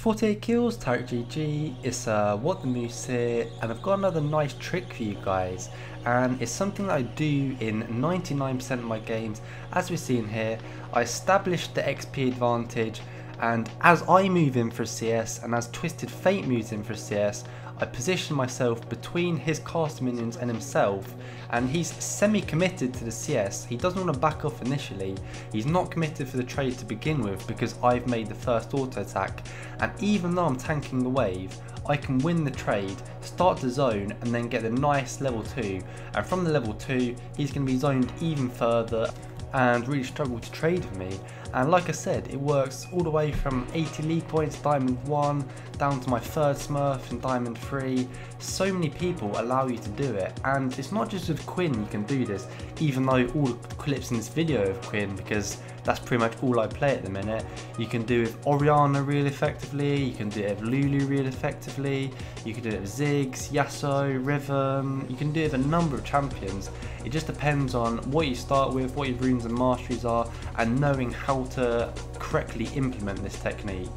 48 kills, Tarek GG, it's What the Moose here, and I've got another nice trick for you guys, and it's something that I do in 99% of my games. As we're seeing here, I established the XP advantage, and as I move in for CS and as Twisted Fate moves in for CS, I position myself between his cast minions and himself, and he's semi-committed to the CS. He doesn't want to back off initially. He's not committed for the trade to begin with because I've made the first auto attack, and even though I'm tanking the wave, I can win the trade, start the zone, and then get a nice level 2, and from the level 2 he's going to be zoned even further and really struggle to trade with me. And like I said, it works all the way from 80 league points, Diamond 1, down to my third Smurf in Diamond 3. So many people allow you to do it, and it's not just with Quinn you can do this, even though all the clips in this video of Quinn, because that's pretty much all I play at the minute. You can do it with Orianna really effectively, you can do it with Lulu really effectively, you can do it with Ziggs, Yasuo, Riven, you can do it with a number of champions. It just depends on what you start with, what your runes and masteries are, and knowing how to correctly implement this technique.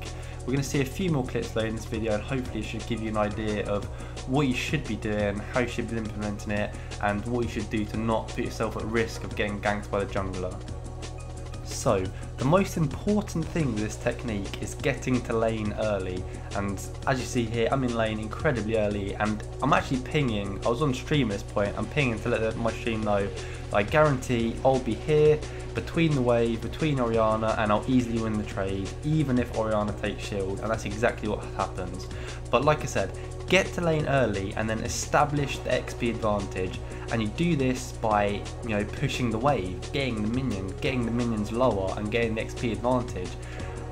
We're going to see a few more clips though in this video, and hopefully it should give you an idea of what you should be doing, how you should be implementing it, and what you should do to not put yourself at risk of getting ganked by the jungler. So, the most important thing with this technique is getting to lane early, and as you see here, I'm in lane incredibly early, and I'm actually pinging. I was on stream at this point, I'm pinging to let my stream know that I guarantee I'll be here between the wave, between Orianna, and I'll easily win the trade, even if Orianna takes shield, and that's exactly what happens. But like I said, get to lane early and then establish the XP advantage, and you do this by, pushing the wave, getting the minions lower and getting the XP advantage.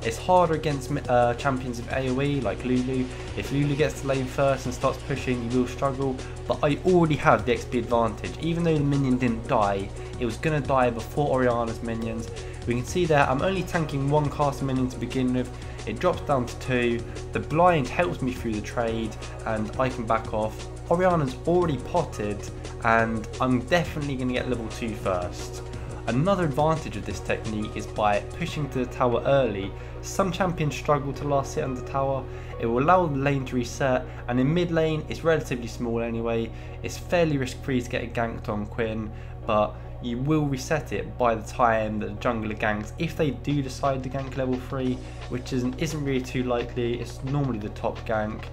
It's harder against champions with AoE like Lulu. If Lulu gets to lane first and starts pushing, you will struggle, but I already had the XP advantage. Even though the minion didn't die, it was going to die before Orianna's minions. We can see there I'm only tanking one caster minion to begin with. It drops down to 2, the blind helps me through the trade, and I can back off. Orianna's already potted, and I'm definitely going to get level 2 first. Another advantage of this technique is by pushing to the tower early. Some champions struggle to last hit under tower. It will allow the lane to reset, and in mid lane it's relatively small anyway. It's fairly risk free to get ganked on Quinn, but you will reset it by the time that the jungler ganks, if they do decide to gank level 3, which isn't really too likely. It's normally the top gank.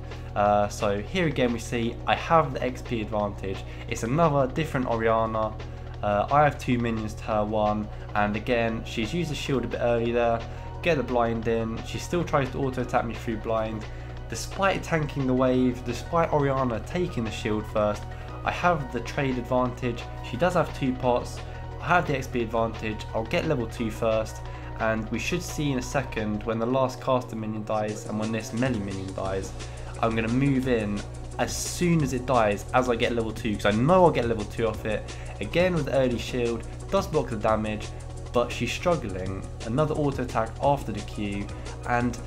So here again we see I have the XP advantage. It's another different Orianna. I have 2 minions to her 1, and again she's used the shield a bit early there, get the blind in. She still tries to auto attack me through blind. Despite tanking the wave, despite Orianna taking the shield first, I have the trade advantage. She does have 2 pots, I have the XP advantage. I'll get level 2 first, and we should see in a second when the last caster minion dies and when this melee minion dies, I'm going to move in as soon as it dies, as I get level 2, because I know I'll get level 2 off it. Again with the early shield, does block the damage, but she's struggling. Another auto attack after the Q, and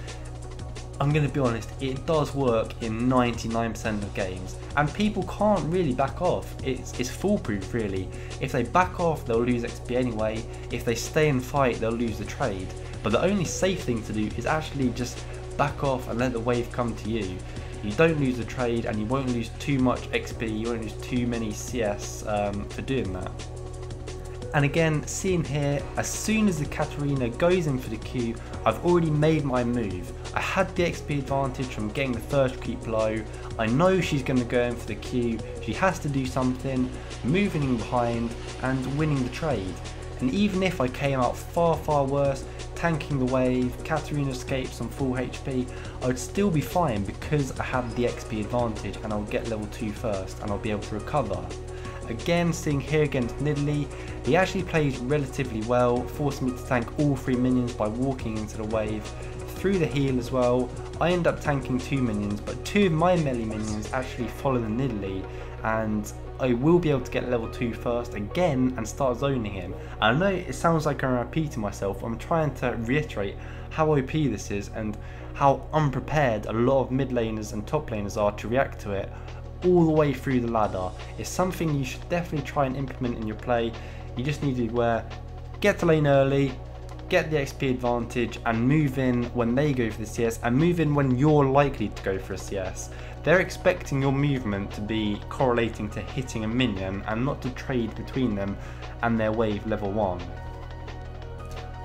I'm going to be honest, it does work in 99% of games, and people can't really back off. It's foolproof really. If they back off, they'll lose XP anyway. If they stay and fight, they'll lose the trade. But the only safe thing to do is actually just back off and let the wave come to you. You don't lose the trade, and you won't lose too much XP, you won't lose too many CS for doing that. And again, seeing here, as soon as the Katarina goes in for the Q, I've already made my move. I had the XP advantage from getting the first creep blow. I know she's going to go in for the Q, she has to do something, moving in behind and winning the trade. And even if I came out far worse, tanking the wave, Katarina escapes on full HP, I would still be fine because I had the XP advantage, and I'll get level 2 first and I'll be able to recover. Again, seeing here against Nidalee, he actually plays relatively well, forcing me to tank all 3 minions by walking into the wave. Through the heal as well, I end up tanking 2 minions, but 2 of my melee minions actually follow the Nidalee, and I will be able to get level 2 first again and start zoning him. And I know it sounds like I'm repeating myself, I'm trying to reiterate how OP this is and how unprepared a lot of mid laners and top laners are to react to it all the way through the ladder. It's something you should definitely try and implement in your play. You just need to be aware, get to lane early, get the XP advantage and move in when they go for the CS, and move in when you're likely to go for a CS. They're expecting your movement to be correlating to hitting a minion and not to trade between them and their wave level 1.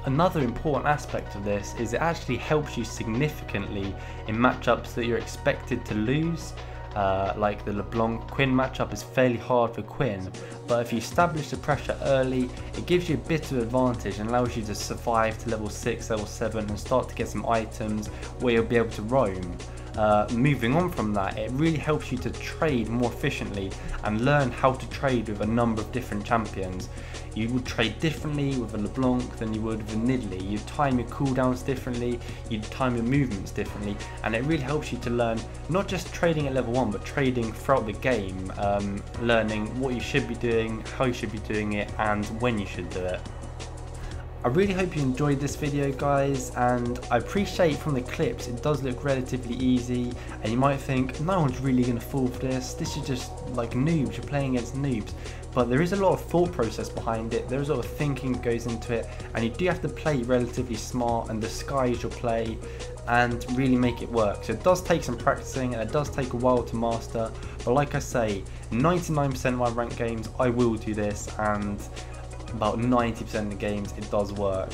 Another important aspect of this is it actually helps you significantly in matchups that you're expected to lose. Like the LeBlanc Quinn matchup is fairly hard for Quinn, but if you establish the pressure early, it gives you a bit of advantage and allows you to survive to level 6, level 7 and start to get some items where you'll be able to roam. Moving on from that, it really helps you to trade more efficiently and learn how to trade with a number of different champions. You would trade differently with a LeBlanc than you would with a Nidalee. You'd time your cooldowns differently, you'd time your movements differently, and it really helps you to learn not just trading at level 1 but trading throughout the game, learning what you should be doing, how you should be doing it and when you should do it. I really hope you enjoyed this video guys, and I appreciate from the clips it does look relatively easy and you might think no one's really going to fall for this is just like noobs, you're playing against noobs. But there is a lot of thought process behind it, there is a lot of thinking that goes into it, and you do have to play relatively smart and disguise your play and really make it work. So it does take some practicing and it does take a while to master, but like I say, 99% of my ranked games I will do this, and about 90% of the games it does work,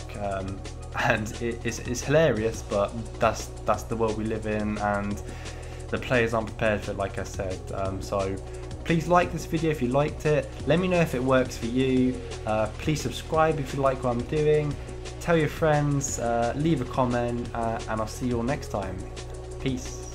and it's hilarious, but that's the world we live in and the players aren't prepared for it, like I said. So please like this video if you liked it, let me know if it works for you, please subscribe if you like what I'm doing, tell your friends, leave a comment, and I'll see you all next time. Peace.